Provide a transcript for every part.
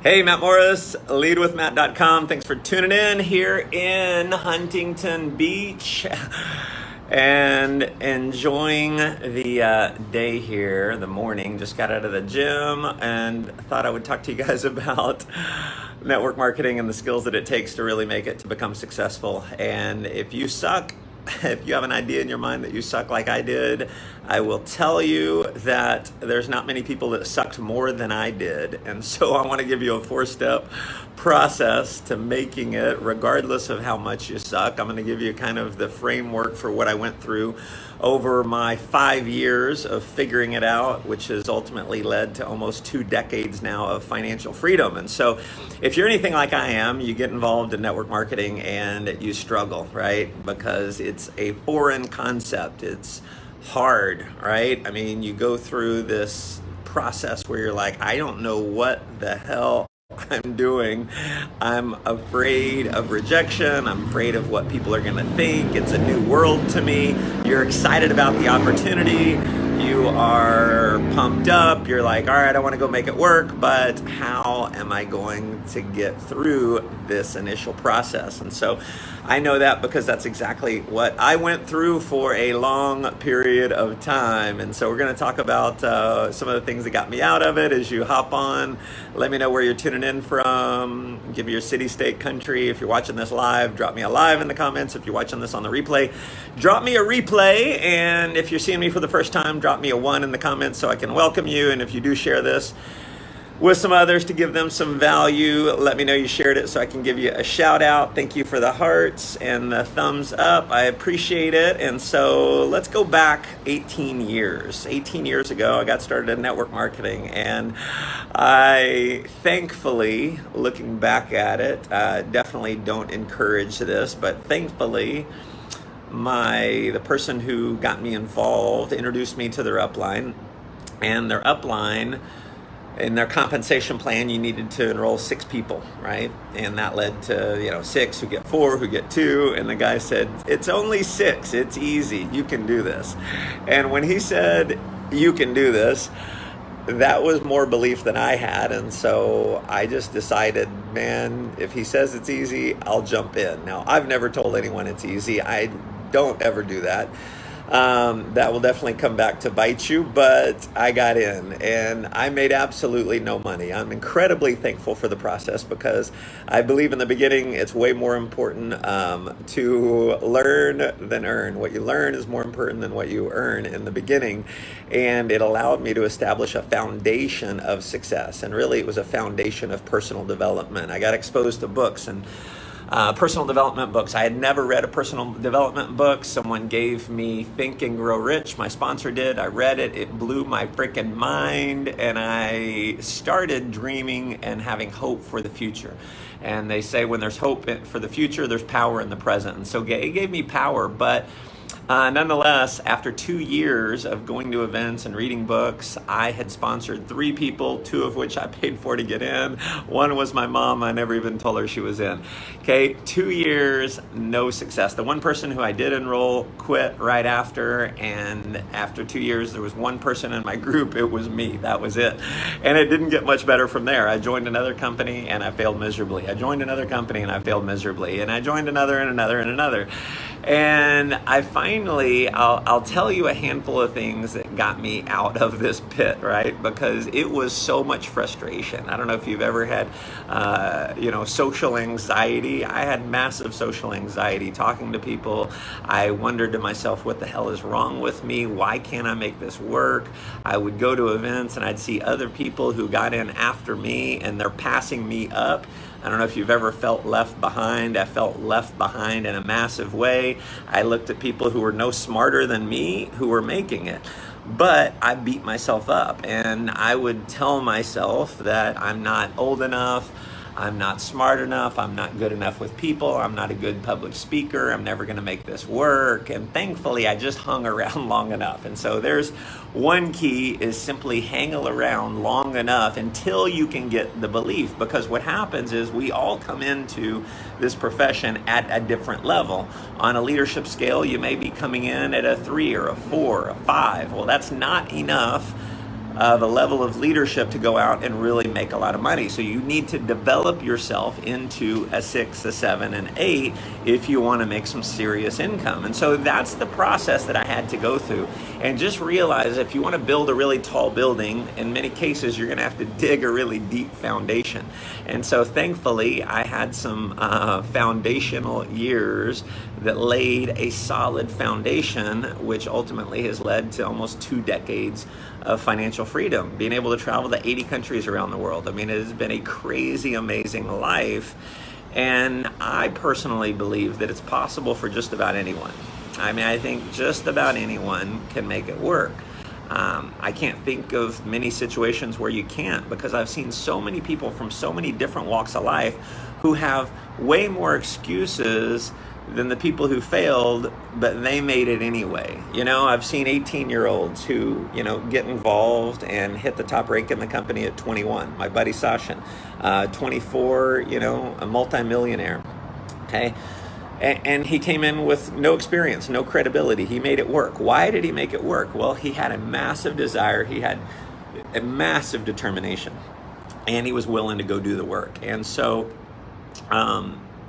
Hey, Matt Morris, leadwithmatt.com. Thanks for tuning in here in Huntington Beach and enjoying the day here, the morning. Just got out of the gym and thought I would talk to you guys about network marketing and the skills that it takes to really make it to become successful. And if you suck, if you have an idea in your mind that you suck like I did, I will tell you that there's not many people that sucked more than I did. And so I want to give you a 4-step process to making it regardless of how much you suck. I'm going to give you kind of the framework for what I went through over my 5 years of figuring it out, which has ultimately led to almost 2 decades now of financial freedom. And so if you're anything like I am, you get involved in network marketing and you struggle, right? Because it's a foreign concept. It's hard, right? I mean, you go through this process where you're like, I don't know what the hell I'm doing. I'm afraid of rejection. I'm afraid of what people are going to think. It's a new world to me. You're excited about the opportunity. You are pumped up. You're like, all right, I want to go make it work, but how am I going to get through this initial process? And so I know that because that's exactly what I went through for a long period of time. And so we're going to talk about some of the things that got me out of it as you hop on. Let me know where you're tuning in from. Give me your city, state, country. If you're watching this live, drop me a live in the comments. If you're watching this on the replay, drop me a replay. And if you're seeing me for the first time, drop me a 1 in the comments so I can welcome you. And if you do share this with some others to give them some value, let me know you shared it so I can give you a shout out. Thank you for the hearts and the thumbs up. I appreciate it. And so let's go back 18 years. 18 years ago, I got started in network marketing, and I thankfully, looking back at it, definitely don't encourage this, but thankfully, the person who got me involved introduced me to their upline, and their upline, in their compensation plan, you needed to enroll 6 people, right? And that led to, 6 who get 4, who get 2. And the guy said, it's only 6. It's easy. You can do this. And when he said, you can do this, that was more belief than I had. And so I just decided, man, if he says it's easy, I'll jump in. Now, I've never told anyone it's easy. I don't ever do that. That will definitely come back to bite you, but I got in and I made absolutely no money. I'm incredibly thankful for the process because I believe in the beginning it's way more important to learn than earn. What you learn is more important than what you earn in the beginning, and it allowed me to establish a foundation of success, and really it was a foundation of personal development. I got exposed to books and personal development books. I had never read a personal development book. Someone gave me Think and Grow Rich. My sponsor did. I read it. It blew my freaking mind. And I started dreaming and having hope for the future. And they say when there's hope for the future, there's power in the present. And so it gave me power. But nonetheless, after 2 years of going to events and reading books, I had sponsored 3 people, 2 of which I paid for to get in. 1 was my mom. I never even told her she was in. Okay, 2 years, no success. The one person who I did enroll quit right after, and after 2 years, there was 1 person in my group. It was me. That was it. And it didn't get much better from there. I joined another company and I failed miserably. I joined another company and I failed miserably. And I joined another and another and another. And I finally, I'll tell you a handful of things that got me out of this pit, right? Because it was so much frustration. I don't know if you've ever had, social anxiety. I had massive social anxiety talking to people. I wondered to myself, what the hell is wrong with me? Why can't I make this work? I would go to events and I'd see other people who got in after me and they're passing me up. I don't know if you've ever felt left behind. I felt left behind in a massive way. I looked at people who were no smarter than me who were making it. But I beat myself up and I would tell myself that I'm not old enough, I'm not smart enough, I'm not good enough with people, I'm not a good public speaker, I'm never gonna make this work. And thankfully I just hung around long enough. And so there's one key, is simply hang around long enough until you can get the belief. Because what happens is we all come into this profession at a different level. On a leadership scale, you may be coming in at a 3 or a 4 or a 5. Well, that's not enough of a level of leadership to go out and really make a lot of money. So you need to develop yourself into a 6, a 7, and 8 if you want to make some serious income. And so that's the process that I had to go through. And just realize if you want to build a really tall building, in many cases you're going to have to dig a really deep foundation. And so thankfully I had some foundational years that laid a solid foundation, which ultimately has led to almost 2 decades of financial freedom, being able to travel to 80 countries around the world. I mean, it has been a crazy, amazing life. And I personally believe that it's possible for just about anyone. I mean, I think just about anyone can make it work. I can't think of many situations where you can't, because I've seen so many people from so many different walks of life who have way more excuses than the people who failed, but they made it anyway. You know, I've seen 18-year-olds who, get involved and hit the top rank in the company at 21. My buddy Sashin, 24, a multimillionaire, okay? And he came in with no experience, no credibility. He made it work. Why did he make it work? Well, he had a massive desire. He had a massive determination, and he was willing to go do the work. And so,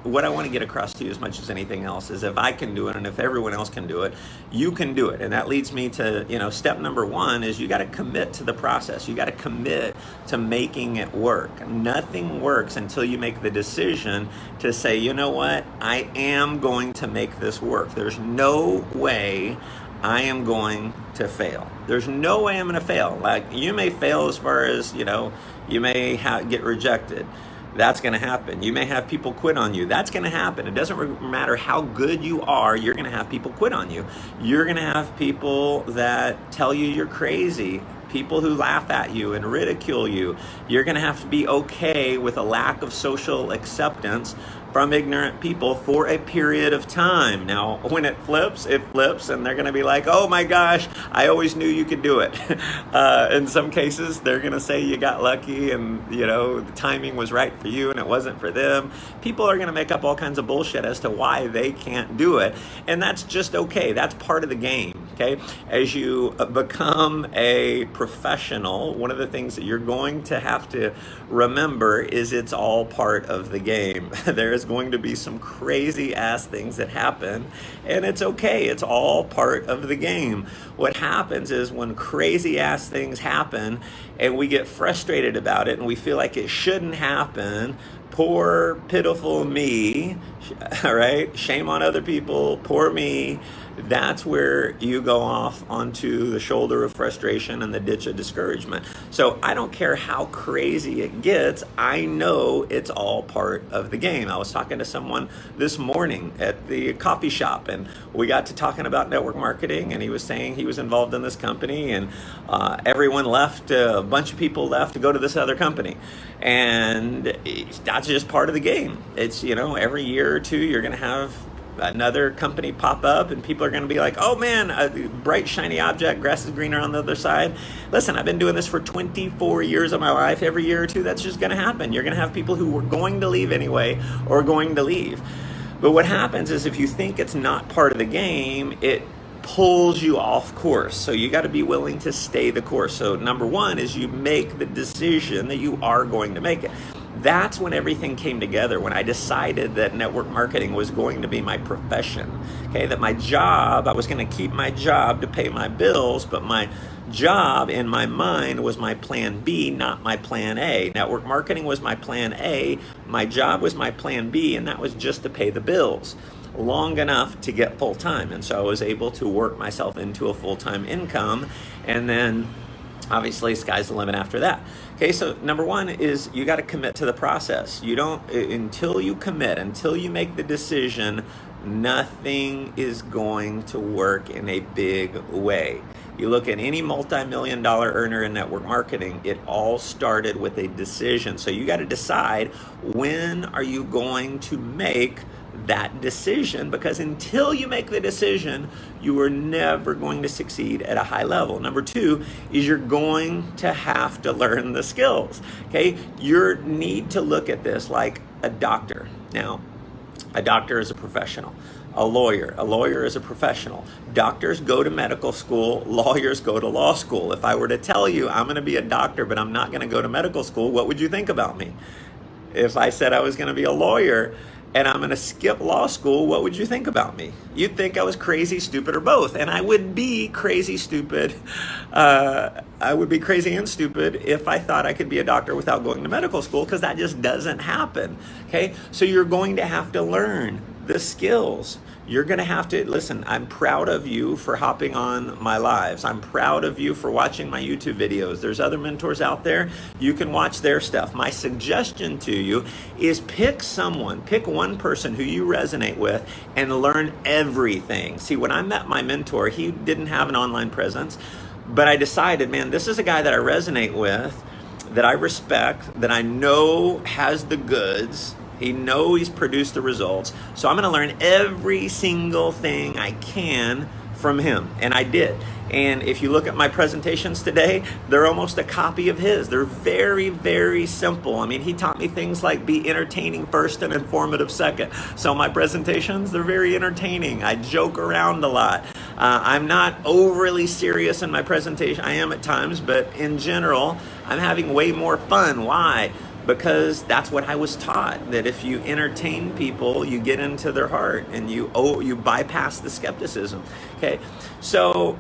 what I want to get across to you as much as anything else is if I can do it and if everyone else can do it, you can do it. And that leads me to, step number 1 is you got to commit to the process. You got to commit to making it work. Nothing works until you make the decision to say, you know what, I am going to make this work. There's no way I am going to fail. There's no way I'm going to fail. Like, you may fail as far as, you may get rejected. That's going to happen. You may have people quit on you. That's going to happen. It doesn't matter how good you are, you're going to have people quit on you. You're going to have people that tell you you're crazy, people who laugh at you and ridicule you. You're going to have to be okay with a lack of social acceptance from ignorant people for a period of time. Now, when it flips, and they're going to be like, oh my gosh, I always knew you could do it. In some cases, they're going to say you got lucky and, the timing was right for you and it wasn't for them. People are going to make up all kinds of bullshit as to why they can't do it. And that's just okay. That's part of the game, okay? As you become a professional, one of the things that you're going to have to remember is it's all part of the game. There is going to be some crazy ass things that happen, and it's okay. It's all part of the game. What happens is when crazy ass things happen and we get frustrated about it and we feel like it shouldn't happen, poor pitiful me, all right? Shame on other people, poor me. That's where you go off onto the shoulder of frustration and the ditch of discouragement. So I don't care how crazy it gets. I know it's all part of the game. I was talking to someone this morning at the coffee shop, and we got to talking about network marketing, and he was saying he was involved in this company, and everyone left, a bunch of people left to go to this other company. And that's just part of the game. It's, every year or two, you're going to have another company pop up and people are going to be like, oh man, a bright shiny object, grass is greener on the other side. Listen, I've been doing this for 24 years of my life. Every year or two, that's just going to happen. You're going to have people who were going to leave anyway or going to leave. But what happens is if you think it's not part of the game, it pulls you off course. So you got to be willing to stay the course. So number 1 is you make the decision that you are going to make it. That's when everything came together, when I decided that network marketing was going to be my profession, okay? That my job, I was going to keep my job to pay my bills, but my job in my mind was my plan B, not my plan A. Network marketing was my plan A, my job was my plan B, and that was just to pay the bills long enough to get full-time. And so I was able to work myself into a full-time income, and then obviously sky's the limit after that. Okay, so number 1 is you got to commit to the process. You don't, until you commit, until you make the decision, nothing is going to work in a big way. You look at any multi-million-dollar earner in network marketing, it all started with a decision. So you got to decide, when are you going to make that decision? Because until you make the decision, you are never going to succeed at a high level. Number 2 is you're going to have to learn the skills. Okay, you need to look at this like a doctor. Now, A doctor is a professional. A lawyer is a professional. Doctors go to medical school, lawyers go to law school. If I were to tell you I'm going to be a doctor, but I'm not going to go to medical school, what would you think about me? If I said I was going to be a lawyer and I'm going to skip law school, what would you think about me? You'd think I was crazy, stupid, or both. And I would be crazy, stupid. I would be crazy and stupid if I thought I could be a doctor without going to medical school, because that just doesn't happen. Okay? So you're going to have to learn the skills. You're going to have to, listen, I'm proud of you for hopping on my lives. I'm proud of you for watching my YouTube videos. There's other mentors out there. You can watch their stuff. My suggestion to you is pick one person who you resonate with and learn everything. See, when I met my mentor, he didn't have an online presence, but I decided, man, this is a guy that I resonate with, that I respect, that I know has the goods. He's produced the results. So I'm going to learn every single thing I can from him. And I did. And if you look at my presentations today, they're almost a copy of his. They're very, very simple. I mean, he taught me things like be entertaining first and informative second. So my presentations, they're very entertaining. I joke around a lot. I'm not overly serious in my presentation. I am at times, but in general, I'm having way more fun. Why? Because that's what I was taught, that if you entertain people, you get into their heart and you bypass the skepticism. Okay, so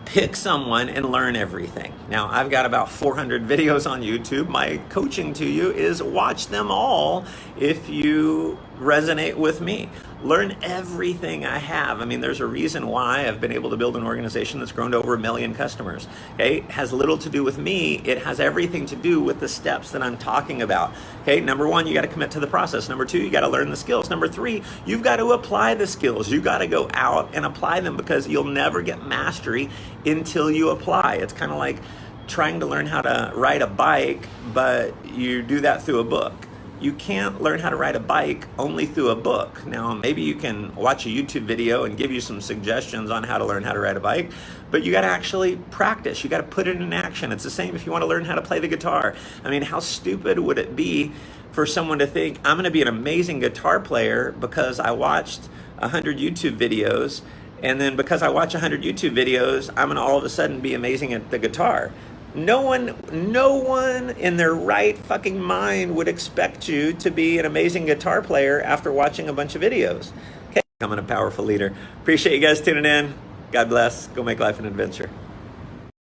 pick someone and learn everything. Now, I've got about 400 videos on YouTube. My coaching to you is watch them all if you resonate with me. Learn everything I have. I mean, there's a reason why I've been able to build an organization that's grown to over 1 million customers. Okay, it has little to do with me. It has everything to do with the steps that I'm talking about. Okay, number one, you got to commit to the process. Number two, you got to learn the skills. Number three, you've got to apply the skills. You got to go out and apply them, because you'll never get mastery until you apply. It's kind of like trying to learn how to ride a bike, but you do that through a book. You can't learn how to ride a bike only through a book. Now, maybe you can watch a YouTube video and give you some suggestions on how to learn how to ride a bike, but you got to actually practice. You got to put it in action. It's the same if you want to learn how to play the guitar. I mean, how stupid would it be for someone to think, I'm going to be an amazing guitar player because I watched 100 YouTube videos, and then because I watch 100 YouTube videos, I'm going to all of a sudden be amazing at the guitar. No one in their right fucking mind would expect you to be an amazing guitar player after watching a bunch of videos. Okay, becoming a powerful leader. Appreciate you guys tuning in. God bless. Go make life an adventure.